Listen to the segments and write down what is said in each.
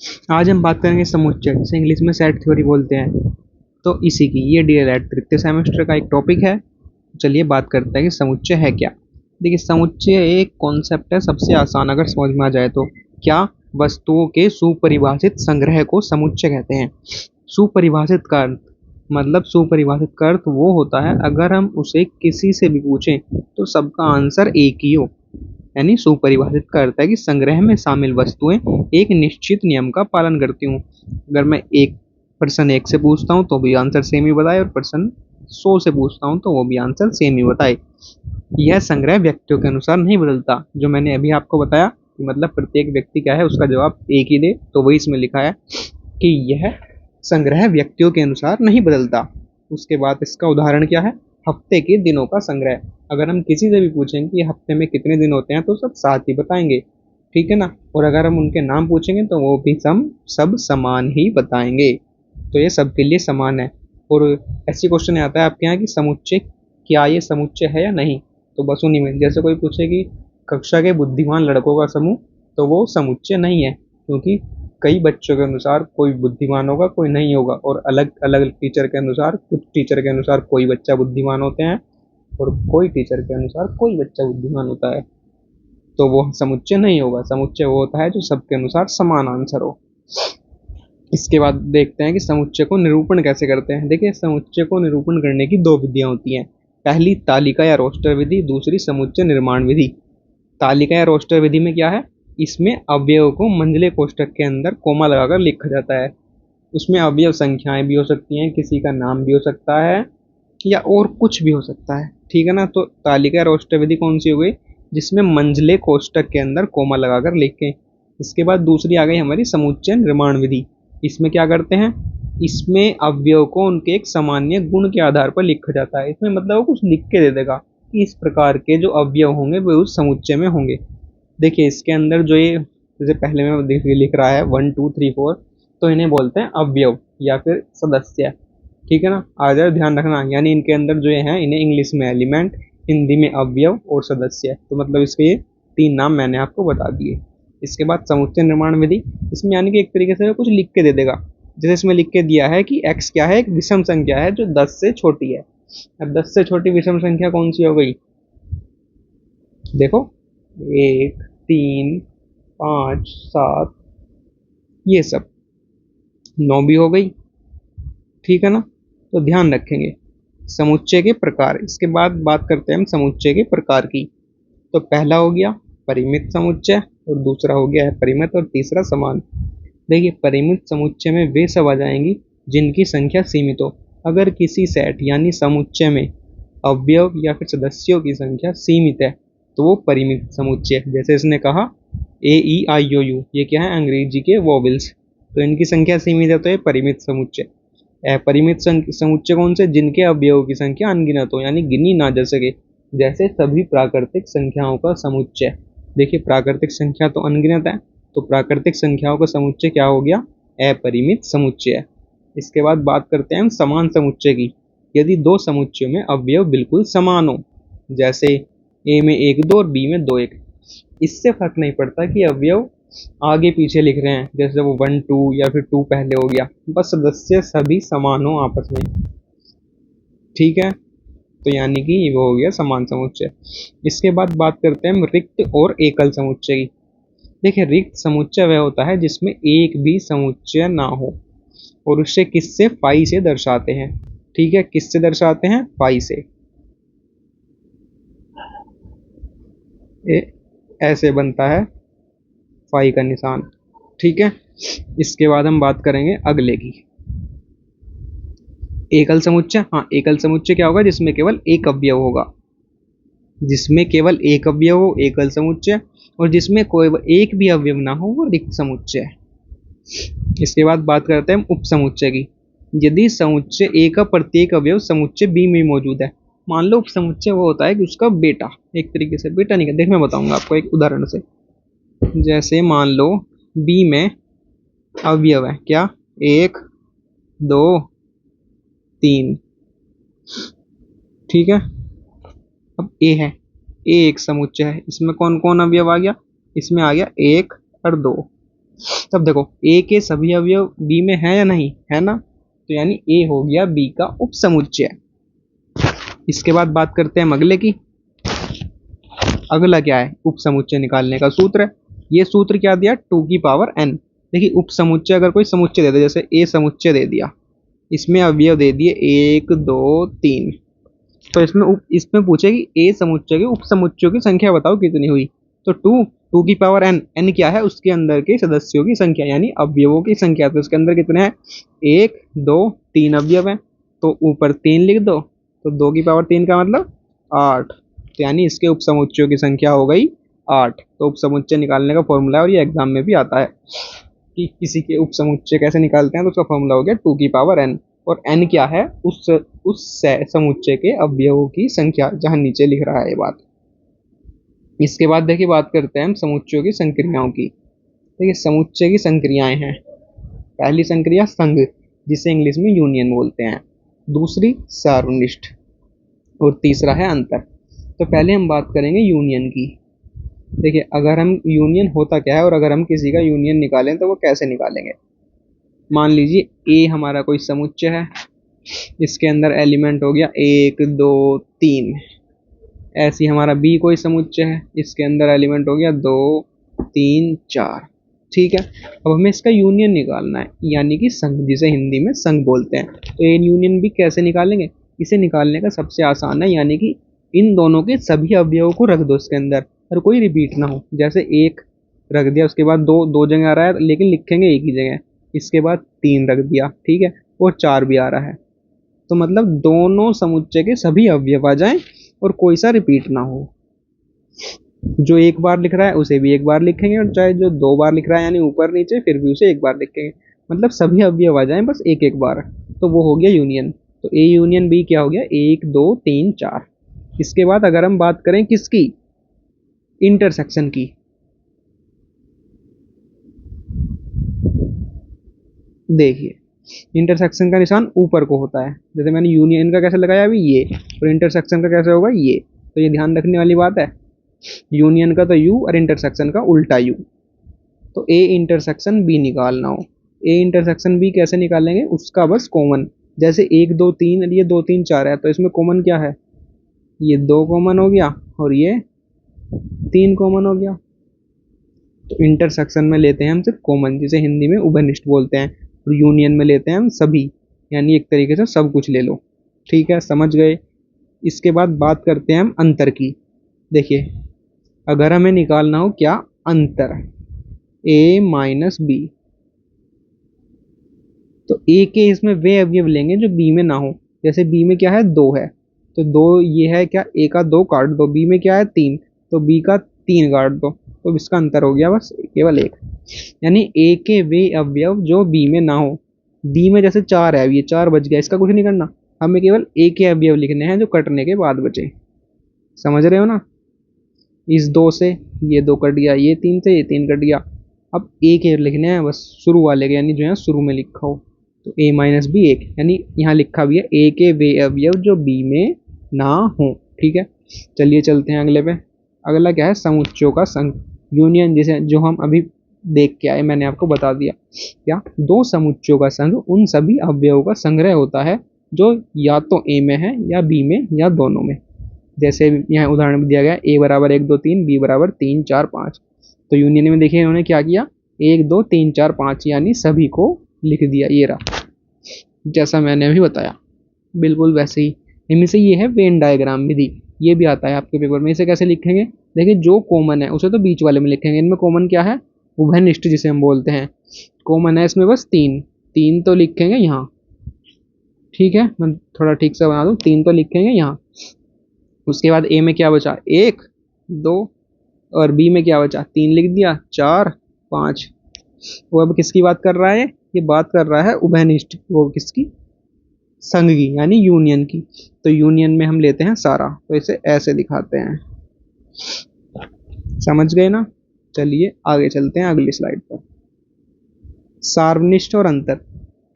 आज हम बात करेंगे समुच्चय, जिसे इंग्लिश में सेट थ्योरी बोलते हैं। तो इसी की ये डीएलएड तृतीय सेमेस्टर का एक टॉपिक है। चलिए बात करते हैं कि समुच्चय है क्या। देखिए, समुच्चय एक कॉन्सेप्ट है, सबसे आसान अगर समझ में आ जाए तो। क्या? वस्तुओं के सुपरिभाषित संग्रह को समुच्चय कहते हैं। सुपरिभाषित का अर्थ मतलब सुपरिभाषित का अर्थ वो होता है अगर हम उसे किसी से भी पूछें तो सबका आंसर एक ही हो। यानी सुपरिभाषित का अर्थ है कि संग्रह में शामिल वस्तुएं एक निश्चित नियम का पालन करती हूँ। अगर मैं एक पर्सन एक से पूछता हूँ तो भी आंसर सेम ही बताए, और पर्सन 100 से पूछता हूँ तो वो भी आंसर सेम ही बताए। यह संग्रह व्यक्तियों के अनुसार नहीं बदलता। जो मैंने अभी आपको बताया कि मतलब प्रत्येक व्यक्ति क्या है उसका जवाब एक ही दे, तो वही इसमें लिखा है कि यह संग्रह व्यक्तियों के अनुसार नहीं बदलता। उसके बाद इसका उदाहरण क्या है? हफ्ते के दिनों का संग्रह। अगर हम किसी से भी पूछेंगे कि हफ्ते में कितने दिन होते हैं तो सब साथ ही बताएंगे, ठीक है ना। और अगर हम उनके नाम पूछेंगे तो वो भी सब समान ही बताएंगे। तो ये सबके लिए समान है। और ऐसी क्वेश्चन आता है आपके यहाँ कि समुच्चय, क्या ये समुच्चय है या नहीं। तो बस उन्हीं में जैसे कोई पूछे कि कक्षा के बुद्धिमान लड़कों का समूह, तो वो समुच्चय नहीं है, क्योंकि कई बच्चों के अनुसार कोई बुद्धिमान होगा कोई नहीं होगा, और अलग अलग टीचर के अनुसार, कुछ टीचर के अनुसार कोई बच्चा बुद्धिमान होते हैं और कोई टीचर के अनुसार कोई बच्चा बुद्धिमान होता है। तो वो समुच्चय नहीं होगा। समुच्चय वो होता है जो सबके अनुसार समान आंसर हो। इसके बाद देखते हैं कि समुच्चय को निरूपण कैसे करते हैं। देखिए, समुच्चय को निरूपण करने की दो विधियां होती हैं। पहली तालिका या रोस्टर विधि, दूसरी समुच्चय निर्माण विधि। तालिका या रोस्टर विधि में क्या है? इसमें अवयव को मंझले कोष्ठक के अंदर कोमा लगाकर लिखा जाता है। उसमें अवयव संख्याएं भी हो सकती हैं, किसी का नाम भी हो सकता है, या और कुछ भी हो सकता है, ठीक है ना। तो तालिका या रोस्टर विधि कौन सी हो गई? जिसमें मंझले कोष्ठक के अंदर कोमा लगाकर लिखें। इसके बाद दूसरी आ गई हमारी समुच्चय निर्माण विधि। इसमें क्या करते हैं? इसमें अवयव को उनके एक सामान्य गुण के आधार पर लिखा जाता है। इसमें मतलब वो कुछ लिख के दे देगा कि इस प्रकार के जो अवयव होंगे वे उस समुच्चय में होंगे। देखिए, इसके अंदर जो ये जैसे पहले में लिख रहा है 1 2 3 4, तो इन्हें बोलते हैं अवयव या फिर सदस्य, ठीक है ना। आ जाए, ध्यान रखना, यानी इनके अंदर जो ये हैं इन्हें इंग्लिश में एलिमेंट, हिंदी में अवयव और सदस्य, तो मतलब इसके ये तीन नाम मैंने आपको बता दिए। इसके बाद समुच्चय निर्माण विधि। इसमें यानी कि एक तरीके से कुछ लिख के दे देगा। जैसे इसमें लिख के दिया है कि x क्या है? एक विषम संख्या है जो 10 से छोटी है। अब 10 से छोटी विषम संख्या कौन सी हो गई? देखो, 1 3 5 7, ये सब 9 भी हो गई, ठीक है ना। तो ध्यान रखेंगे। समुच्चय के प्रकार। इसके बाद बात करते हैं हम समुच्चय के प्रकार की। तो पहला हो गया परिमित समुच्चय, और दूसरा हो गया है परिमित, और तीसरा समान। देखिए, परिमित समुच्चय में वे सब आ जाएंगी जिनकी संख्या सीमित हो। अगर किसी सेट यानी समुच्चय में अवयव या फिर सदस्यों की संख्या सीमित है तो वो परिमित समुच्चय है। जैसे इसने कहा AEIOU, ये क्या है? अंग्रेजी के वॉवेल्स, तो इनकी संख्या सीमित है तो ये परिमित समुच्चय। अपरिमित समुच्चय कौन से? जिनके अवयवों की संख्या अनगिनत हो, यानी गिनी ना जा सके। जैसे सभी प्राकृतिक संख्याओं का समुच्चय। देखिए, प्राकृतिक संख्या तो अनगिनत है, तो प्राकृतिक संख्याओं का समुच्चय क्या हो गया? अपरिमित समुच्चय। इसके बाद बात करते हैं हम समान समुच्चय की। यदि दो समुच्चयों में अवयव बिल्कुल समान हो, जैसे ए में 1 2 और बी में 2 1, इससे फर्क नहीं पड़ता कि अवयव आगे पीछे लिख रहे हैं, जैसे वो 1 2 या फिर 2 पहले हो गया, बस सदस्य सभी समान हो आपस में, ठीक है। तो यानी कि वो हो गया समान समुच्चय। इसके बाद बात करते हैं हम रिक्त और एकल समुच्चय की। देखिए, रिक्त समुच्चय वह होता है जिसमें एक भी समुच्चय ना हो, और उससे किससे? फाई से दर्शाते हैं, ठीक है। किससे दर्शाते हैं? फाई से। ऐसे बनता है फाई का निशान, ठीक है। इसके बाद हम बात करेंगे अगले की, एकल समुच्चय। हाँ, एकल समुच्चय क्या होगा? जिसमें केवल एक अवयव होगा, जिसमें केवल एक अवयव हो, एकल समुच्चय। और जिसमें कोई एक भी अवयव ना हो, वो रिक्त समुच्चय है। इसके बाद बात करते हैं हम उप समुच्चय की। यदि समुच्चय ए का प्रत्येक अवयव समुच्चय बी में मौजूद है। मान लो उप समुच्चय वो होता है कि उसका बेटा, एक तरीके से बेटा नहीं, देख मैं बताऊंगा आपको एक उदाहरण से। जैसे मान लो बी में अवयव है क्या? 1 2 3, ठीक है। अब ए है, ए एक समुच्चय है, इसमें कौन कौन अवयव आ गया? इसमें आ गया 1 और 2, तब देखो ए के सभी अवयव बी में है या नहीं है ना, तो यानी ए हो गया बी का उपसमुच्चय। इसके बाद बात करते हैं हम अगले की। अगला क्या है, उपसमुच्चय निकालने का सूत्र है। ये सूत्र क्या दिया, 2 की पावर n। देखिए उपसमुच्चय अगर कोई समुच्चय दे दे, जैसे ए समुच्चय दे दिया, इसमें अवयव दे दिए 1 2 3, तो इसमें पूछे कि ए समुच्चय के उपसमुच्चयों की संख्या बताओ कितनी हुई। तो 2 की पावर n, n क्या है, उसके अंदर के सदस्यों की संख्या यानी अवयवों की संख्या। तो इसके अंदर कितने हैं, 1 2 3 अवयव हैं, तो ऊपर 3 लिख दो, तो 2 की पावर 3 का मतलब 8, तो यानी इसके उपसमुच्चयों की संख्या हो गई 8। तो उपसमुच्चय निकालने का फॉर्मूला है, और ये एग्जाम में भी आता है कि किसी के उपसमुच्चय कैसे निकालते हैं, तो उसका फॉर्मूला हो गया 2 की पावर n। और n क्या है, उस समुच्चय के अवयवों की संख्या, जहां नीचे लिख रहा है ये बात। इसके बाद देखिए बात करते हैं हम समुच्चयों की संक्रियाओं की। देखिए समुच्चय की संक्रियाएं हैं, पहली संक्रिया संघ, जिसे इंग्लिश में यूनियन बोलते हैं, दूसरी सार्वनिष्ठ, और तीसरा है अंतर। तो पहले हम बात करेंगे यूनियन की। देखिए अगर हम यूनियन होता क्या है, और अगर हम किसी का यूनियन निकालें तो वो कैसे निकालेंगे। मान लीजिए ए हमारा कोई समुच्चय है, इसके अंदर एलिमेंट हो गया 1 2 3। ऐसी हमारा बी कोई समुच्चय है, इसके अंदर एलिमेंट हो गया 2 3 4। ठीक है, अब हमें इसका यूनियन निकालना है, यानी कि संघ, जिसे हिंदी में संघ बोलते हैं। तो ए यूनियन बी कैसे निकालेंगे, इसे निकालने का सबसे आसान है, यानी कि इन दोनों के सभी अवयवों को रख दो इसके अंदर, और कोई रिपीट ना हो। जैसे 1 रख दिया, उसके बाद 2 दो जगह आ रहा है लेकिन लिखेंगे एक ही जगह, इसके बाद 3 रख दिया, ठीक है, और 4 भी आ रहा है। तो मतलब दोनों समुच्चय के सभी अवयव आ जाएं और कोई सा रिपीट ना हो। जो एक बार लिख रहा है उसे भी एक बार लिखेंगे, और चाहे जो 2 बार लिख रहा है यानी ऊपर नीचे, फिर भी उसे एक बार लिखेंगे। मतलब सभी अवयव आ जाएं बस एक एक बार, तो वो हो गया यूनियन। तो ए यूनियन बी क्या हो गया, 1 2 3 4। इसके बाद अगर हम बात करें किसकी, इंटरसेक्शन की। देखिए इंटरसेक्शन का निशान ऊपर को होता है, जैसे मैंने यूनियन का कैसे लगाया अभी ये, और इंटरसेक्शन का कैसे होगा ये। तो ये ध्यान रखने वाली बात है, यूनियन का तो यू और इंटरसेक्शन का उल्टा यू। तो ए इंटरसेक्शन बी निकालना हो, ए इंटरसेक्शन बी कैसे निकालेंगे, उसका बस कॉमन, जैसे 1 2 3 ये 2 3 4 है, तो इसमें कॉमन क्या है, ये 2 कॉमन हो गया और ये 3 कॉमन हो गया। तो इंटरसेक्शन में लेते हैं हम सिर्फ कॉमन, जिसे हिंदी में उभयनिष्ठ बोलते हैं, और यूनियन में लेते हैं हम सभी, यानी एक तरीके से सब कुछ ले लो। ठीक है, समझ गए। इसके बाद बात करते हैं हम अंतर की। देखिए अगर हमें निकालना हो क्या, अंतर a माइनस बी, तो a के इसमें वे अवयव लेंगे जो b में ना हो। जैसे b में क्या है, 2 है, तो 2 ये है क्या, a का 2 काट दो, b में क्या है 3, तो b का 3 काट दो, तो इसका अंतर हो गया बस केवल 1। यानी a के वे अवयव जो b में ना हो। b में जैसे 4 है, ये 4 बच गया, इसका कुछ नहीं करना, हमें केवल a के अवयव लिखने हैं जो कटने के बाद बचे। समझ रहे हो ना, इस 2 से ये 2 कट गया, ये 3 से ये 3 कट गया। अब a के लिखने हैं बस शुरू वाले के, यानी जो है शुरू में लिखा हो। तो a माइनस बी 1, यानी यहाँ लिखा भी है a के वे अवयव जो b में ना हो। ठीक है, चलिए चलते हैं अगले पे। अगला क्या है, समुच्चयों का संघ, यूनियन, जिसे जो हम अभी देख के आए, मैंने आपको बता दिया। क्या, 2 समुच्चयों का संघ उन सभी अवयवों का संग्रह होता है जो या तो a में है या b में या दोनों में। जैसे यहाँ उदाहरण दिया गया, a बराबर 1 2 3, b बराबर 3 4 5। तो यूनियन में देखिए इन्होंने क्या किया, 1 2 3 4 5 यानी सभी को लिख दिया, ये रहा, जैसा मैंने अभी बताया बिल्कुल वैसे ही। इनमें से ये है वेन डायग्राम विधि, ये भी आता है आपके पेपर में। इसे कैसे लिखेंगे, देखिए जो कॉमन है उसे तो बीच वाले में लिखेंगे। इनमें कॉमन क्या है, उभयनिष्ठ जिसे हम बोलते हैं, कॉमन है इसमें बस 3, 3 तो लिखेंगे यहाँ। ठीक है, मैं थोड़ा ठीक से बना दूँ, 3 तो लिखेंगे यहाँ। उसके बाद ए में क्या बचा, 1 2, और बी में क्या बचा, 3 लिख दिया, 4 5। वो अब किसकी बात कर रहा है, ये बात कर रहा है उभयनिष्ठ, वो किसकी, संघ की, यानी यूनियन की। तो यूनियन में हम लेते हैं सारा, तो इसे ऐसे दिखाते हैं। समझ गए ना, चलिए आगे चलते हैं अगली स्लाइड पर। सार्वनिष्ठ और अंतर।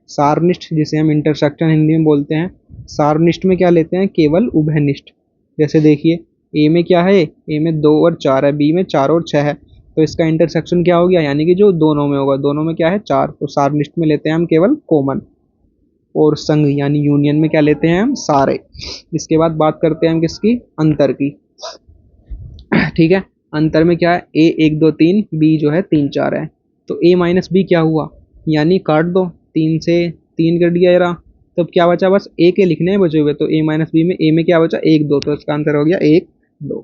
सार्वनिष्ठ जिसे हम इंटरसेक्शन हिंदी में बोलते हैं, सार्वनिष्ठ में क्या लेते हैं, केवल उभयनिष्ठ। जैसे देखिए ए में क्या है, ए में 2 और 4 है, बी में 4 और 6 है, तो इसका इंटरसेक्शन क्या हो गया, यानी कि जो दोनों में होगा, दोनों में क्या है 4, तो सारनिष्ट में लेते हैं हम केवल कॉमन, और संघ यानी यूनियन में क्या लेते हैं हम सारे। इसके बाद बात करते हैं हम किसकी, अंतर की। ठीक है, अंतर में क्या है, ए 1 2 3, बी जो है 3 4 है। तो ए माइनस बी क्या हुआ, यानी काट दो, 3 से 3 कर दिया जरा, तब क्या बचा, बस ए के लिखने हैं बचे हुए, तो ए माइनस बी में ए में क्या बचा 1 2, तो इसका आंसर हो गया 1 2,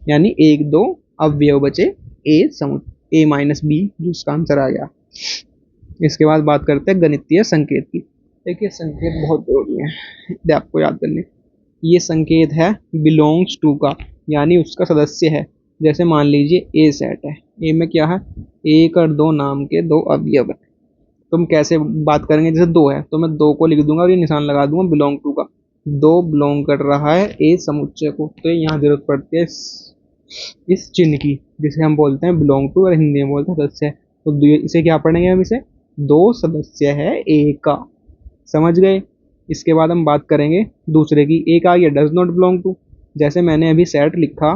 यानी 1 2 अवयव बचे ए माइनस बी, जिसका आंसर आ गया। इसके बाद बात करते हैं गणितीय संकेत की। देखिए संकेत बहुत जरूरी है, ये आपको याद करने। ये संकेत है बिलोंग्स टू का, यानी उसका सदस्य है। जैसे मान लीजिए ए सेट है, ए में क्या है, 1 और 2 नाम के 2 अवयव है। तुम कैसे बात करेंगे, जैसे 2 है तो मैं 2 को लिख दूंगा और ये निशान लगा दूंगा बिलोंग टू का, 2 बिलोंग कर रहा है ए समुच्चय को, तो यहाँ जरूरत पड़ती है इस चिन्ह की, जिसे हम बोलते हैं बिलोंग टू, और हिंदी में बोलते हैं सदस्य। तो इसे क्या पढ़ेंगे हम, इसे 2 सदस्य है ए का, समझ गए। इसके बाद हम बात करेंगे दूसरे की, एक आ गया डज नॉट बिलोंग टू। जैसे मैंने अभी सेट लिखा,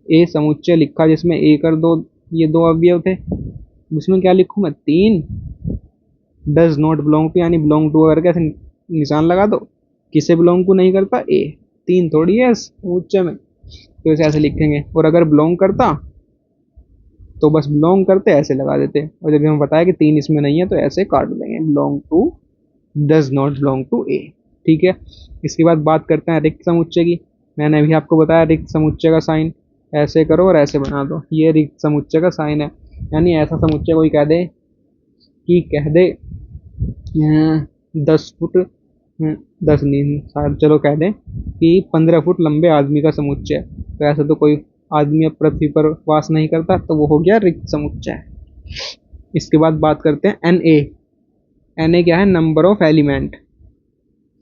ए समुच्चय लिखा जिसमें 1 और 2 ये 2 अवयव थे, इसमें क्या लिखूं मैं 3, डज नॉट बिलोंग टू, यानी बिलोंग टू अगर कैसे निशान लगा दो, किसे बिलोंग टू नहीं करता, ए, 3 थोड़ी है समुच्चय में, तो इसे ऐसे लिखेंगे। और अगर बिलोंग करता तो बस बिलोंग करते ऐसे लगा देते, और जब हमें बताया कि 3 इसमें नहीं है तो ऐसे काट देंगे, belong to does not belong to A. ठीक है, इसके बाद बात करते हैं रिक्त समुच्चय की। मैंने अभी आपको बताया रिक्त समुच्चय का साइन ऐसे करो और ऐसे बना दो, ये रिक्त समुच्चय का साइन है। यानी ऐसा समुच्चय कोई कह दे कि कह दे 10 फुट, 10 नहीं शायद, चलो कह दें कि 15 फुट लंबे आदमी का समुच्चय, तो ऐसा तो कोई आदमी अब पृथ्वी पर वास नहीं करता, तो वो हो गया रिक्त समुच्चय। इसके बाद बात करते हैं एन ए। एन ए क्या है, नंबर ऑफ एलिमेंट,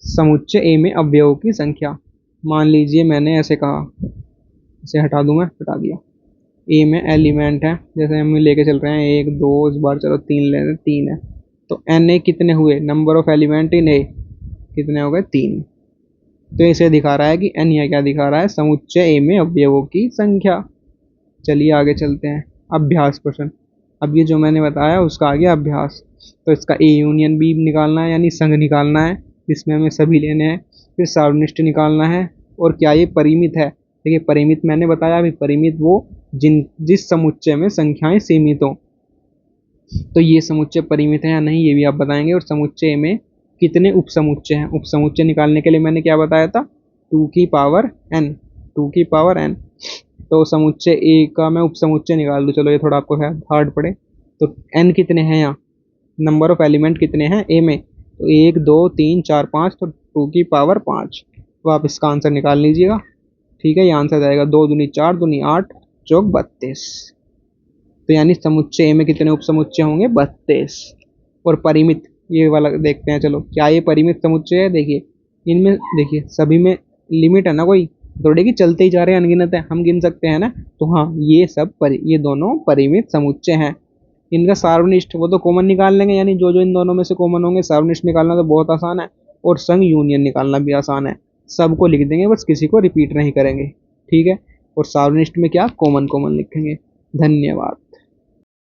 समुच्चय ए में अवयवों की संख्या। मान लीजिए मैंने ऐसे कहा, इसे हटा दूं, मैं हटा दिया, ए में एलिमेंट है, जैसे हम लेके चल रहे हैं 1 2, इस बार चलो 3 ले रहे हैं, 3 है, तो एन ए कितने हुए, नंबर ऑफ एलिमेंट इन ए कितने हो गए 3। तो इसे दिखा रहा है कि एन यह क्या दिखा रहा है, समुच्चय ए में अवयवों की संख्या। चलिए आगे चलते हैं, अभ्यास प्रश्न। अब ये जो मैंने बताया उसका आ गया अभ्यास, तो इसका ए यूनियन बी निकालना है, यानी संघ निकालना है, जिसमें हमें सभी लेने हैं, फिर सार्वनिष्ठ निकालना है, और क्या ये परिमित है। देखिए परिमित मैंने बताया अभी, परिमित वो जिस समुच्चय में संख्याएं सीमित हो, तो ये समुच्चय परिमित है या नहीं ये भी आप बताएंगे। और समुच्चय में कितने उपसमुच्चय हैं, उपसमुच्चय निकालने के लिए मैंने क्या बताया था, 2 की पावर n, 2 की पावर n। तो समुच्चय ए का मैं उपसमुच्चय निकाल दूं, चलो ये थोड़ा आपको हार्ड पड़े, तो n कितने हैं यहाँ, नंबर ऑफ एलिमेंट कितने हैं ए में, तो 1 2 3 4 5, तो 2 की पावर 5। तो आप इसका आंसर निकाल लीजिएगा। ठीक है, ये आंसर जाएगा 2 दूनी 4 दूनी 8 चौक 32। तो यानी समुच्चय ए में कितने उपसमुच्चय होंगे, 32। और परिमित ये वाला देखते हैं, चलो क्या ये परिमित समुच्चय है। देखिए इनमें, देखिए सभी में लिमिट है ना, कोई थोड़े कि चलते ही जा रहे हैं, अनगिनत है, हम गिन सकते हैं ना। तो हाँ ये सब ये दोनों परिमित समुच्चय हैं। इनका सार्वनिष्ठ वो तो कॉमन निकाल लेंगे, यानी जो जो इन दोनों में से कॉमन होंगे, सार्वनिष्ठ निकालना तो बहुत आसान है, और संघ यूनियन निकालना भी आसान है। सबको लिख देंगे, बस किसी को रिपीट नहीं करेंगे। ठीक है, और सार्वनिष्ठ में क्या कॉमन कॉमन लिखेंगे। धन्यवाद।